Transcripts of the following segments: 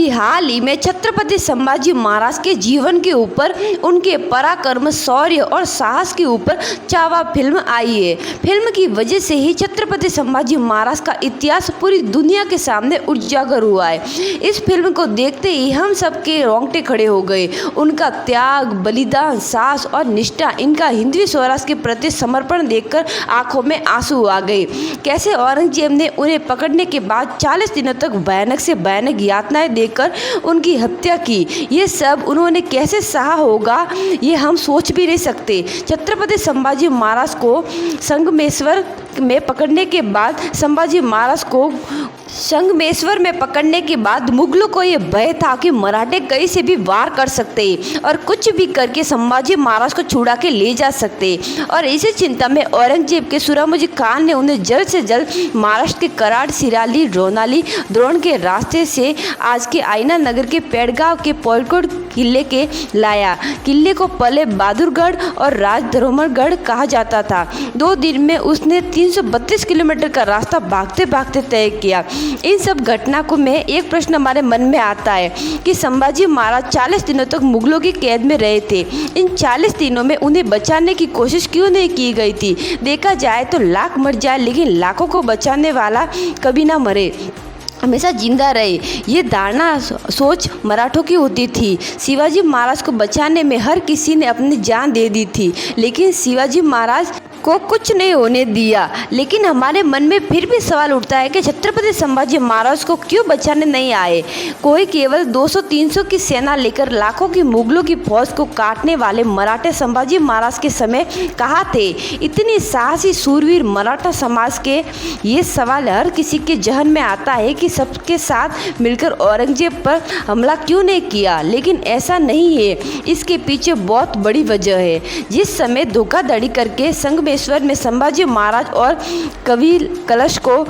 अभी हाल ही में छत्रपति संभाजी महाराज के जीवन के ऊपर, उनके पराक्रम, शौर्य और साहस के ऊपर छावा फिल्म आई है। फिल्म की वजह से ही छत्रपति संभाजी महाराज का इतिहास पूरी दुनिया के सामने उजागर हुआ है। इस फिल्म को देखते ही हम सबके रोंगटे खड़े हो गए। उनका त्याग, बलिदान, साहस और निष्ठा, इनका हिंदवी स्वराज के प्रति समर्पण देखकर आंखों में आंसू आ गए। कैसे औरंगजेब ने उन्हें पकड़ने के बाद 40 दिनों तक भयानक से भयानक यातनाएं देकर उनकी हत्या की, ये सब उन्होंने कैसे सहा होगा, ये हम सोच भी नहीं सकते। छत्रपति संभाजी महाराज को संगमेश्वर में पकड़ने के बाद मुगलों को ये भय था कि मराठे कहीं से भी वार कर सकते और कुछ भी करके संभाजी महाराज को छुड़ा के ले जा सकते। और इसी चिंता में औरंगजेब के सुरामुजी खान ने उन्हें जल्द से जल्द महाराष्ट्र के कराड़, सिराली, रोनाली, द्रोण के रास्ते से आज के आईना नगर के पेड़गांव के पोलकोट किले के लाया। किले को पहले बहादुरगढ़ और राजधरोमरगढ़ कहा जाता था। 2 दिन में उसने 332 किलोमीटर का रास्ता भागते भागते तय किया। इन सब घटना को में एक प्रश्न हमारे मन में आता है कि संभाजी महाराज 40 दिनों तक मुगलों की कैद में रहे थे। इन 40 दिनों में उन्हें बचाने की कोशिश क्यों नहीं की गई थी? देखा जाए तो लाख मर जाए लेकिन लाखों को बचाने वाला कभी ना मरे, हमेशा जिंदा रहे, ये धारणा सोच मराठों की होती थी। शिवाजी महाराज को बचाने में हर किसी ने अपनी जान दे दी थी, लेकिन शिवाजी महाराज को कुछ नहीं होने दिया। लेकिन हमारे मन में फिर भी सवाल उठता है कि छत्रपति संभाजी महाराज को क्यों बचाने नहीं आए? कोई केवल 200-300 की सेना लेकर लाखों की मुगलों की फौज को काटने वाले मराठे संभाजी महाराज के समय कहाँ थे? इतनी साहसी सूरवीर मराठा समाज के ये सवाल हर किसी के जहन में आता है कि सबके साथ मिलकर औरंगजेब पर हमला क्यों नहीं किया? लेकिन ऐसा नहीं है, इसके पीछे बहुत बड़ी वजह है। जिस समय धोखाधड़ी करके संगमेश्वर में संभाजी महाराज और कवि कलश को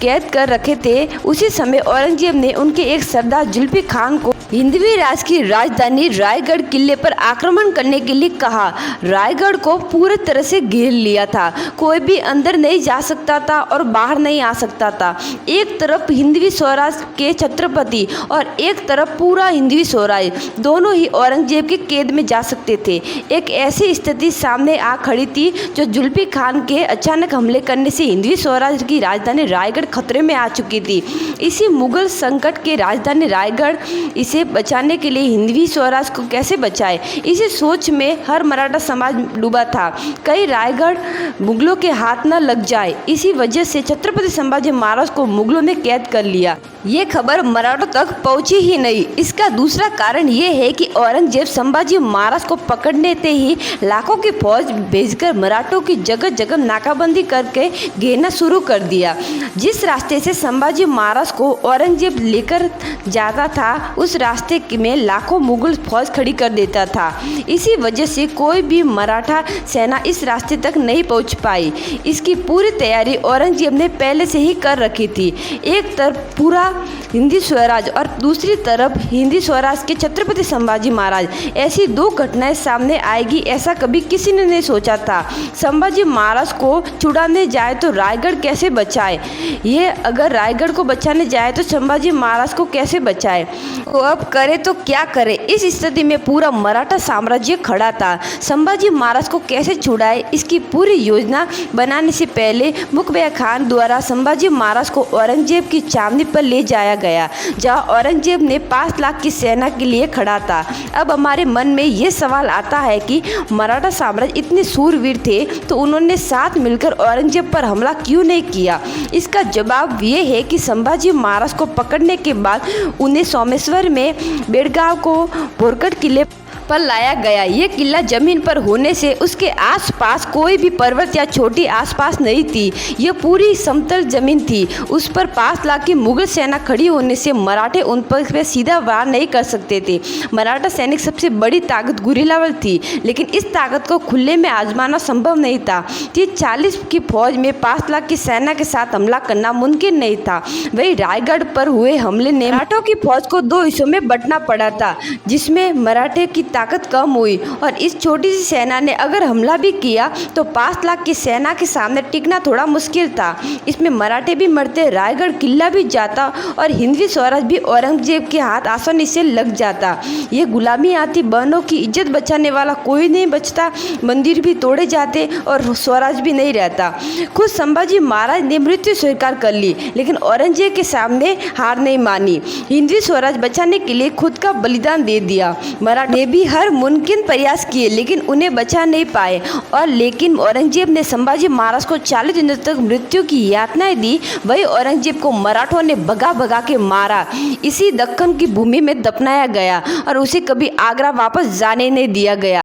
कैद कर रखे थे, उसी समय औरंगजेब ने उनके एक सरदार जुल्फी खान को हिंदवी राज की राजधानी रायगढ़ किले पर आक्रमण करने के लिए कहा। रायगढ़ को पूरी तरह से घेर लिया था, कोई भी अंदर नहीं जा सकता था और बाहर नहीं आ सकता था। एक तरफ हिंदवी स्वराज के छत्रपति और एक तरफ पूरा हिंदवी स्वराज, दोनों ही औरंगजेब के कैद में जा सकते थे। एक ऐसी स्थिति सामने आ खड़ी थी जो जुल्फी खान के अचानक हमले करने से हिंदवी स्वराज की राजधानी रायगढ़ खतरे में आ चुकी थी। इसी मुगल संकट के राजधानी रायगढ़, इसे बचाने के लिए हिंदवी स्वराज को कैसे बचाए, इसी सोच में हर मराठा समाज डूबा था। कई रायगढ़ मुगलों के हाथ न लग जाए, इसी वजह से छत्रपति संभाजी महाराज को मुगलों ने कैद कर लिया। ये खबर मराठों तक पहुंची ही नहीं। इसका दूसरा कारण ये है कि औरंगजेब संभाजी महाराज को पकड़ने थे ही लाखों की फौज भेजकर मराठों की जगह जगह नाकाबंदी करके घेरना शुरू कर दिया। जिस रास्ते से संभाजी महाराज को औरंगजेब लेकर जाता था, उस रास्ते में लाखों मुगल फौज खड़ी कर देता था। इसी वजह से कोई भी मराठा सेना इस रास्ते तक नहीं पहुंच पाई। इसकी पूरी तैयारी औरंगजेब ने पहले से ही कर रखी थी। एक तरफ पूरा हिंदी स्वराज और दूसरी तरफ हिंदी स्वराज के छत्रपति संभाजी महाराज। ऐसी 2 घटनाएं सामने आएगी, ऐसा कभी किसी ने नहीं सोचा था। संभाजी महाराज को छुड़ाने जाए तो रायगढ़ कैसे बचाए? ये अगर रायगढ़ को बचाने जाए तो संभाजी महाराज को कैसे बचाए? तो अब करे तो क्या करे? इस स्थिति में पूरा मराठा साम्राज्य खड़ा था। संभाजी महाराज को कैसे छुड़ाए, इसकी पूरी योजना बनाने से पहले मुखबिया खान द्वारा संभाजी महाराज को औरंगजेब की छावनी पर ले जाया गया, जहां औरंगजेब ने 5 लाख की सेना के लिए खड़ा था। अब हमारे मन में ये सवाल आता है कि मराठा साम्राज्य इतने सूरवीर थे तो उन्होंने साथ मिलकर औरंगजेब पर हमला क्यों नहीं किया? इसका जवाब ये है कि संभाजी महाराज को पकड़ने के बाद उन्हें सोमेश्वर में बेड़गांव को बोरगढ़ किले पर लाया गया। ये किला जमीन पर होने से उसके आसपास कोई भी पर्वत या छोटी आसपास नहीं थी। यह पूरी समतल जमीन थी। उस पर 5 लाख की मुगल सेना खड़ी होने से मराठे उन पर सीधा वार नहीं कर सकते थे। मराठा सैनिक सबसे बड़ी ताकत गुरिल्लाबल थी, लेकिन इस ताकत को खुले में आजमाना संभव नहीं था। 40 की फौज में 5 लाख की सेना के साथ हमला करना मुमकिन नहीं था। वही रायगढ़ पर हुए हमले ने मराठों की फौज को 2 हिस्सों में बंटना पड़ा था, जिसमें मराठे की ताकत कम हुई और इस छोटी सी सेना ने अगर हमला भी किया तो 5 लाख की सेना के सामने टिकना थोड़ा मुश्किल था। इसमें मराठे भी मरते, रायगढ़ किला भी जाता और हिंदवी स्वराज भी औरंगजेब के हाथ आसानी से लग जाता। ये गुलामी आती, बहनों की इज्जत बचाने वाला कोई नहीं बचता, मंदिर भी तोड़े जाते और स्वराज भी नहीं रहता। खुद संभाजी महाराज ने मृत्यु स्वीकार कर ली, लेकिन औरंगजेब के सामने हार नहीं मानी। हिंदवी स्वराज बचाने के लिए खुद का बलिदान दे दिया। मराठे ने भी हर मुमकिन प्रयास किए, लेकिन उन्हें बचा नहीं पाए। और लेकिन औरंगजेब ने संभाजी महाराज को 40 दिनों तक मृत्यु की यातनाएं दी। वही औरंगजेब को मराठों ने भगा भगा के मारा, इसी दक्कन की भूमि में दफनाया गया और उसे कभी आगरा वापस जाने नहीं दिया गया।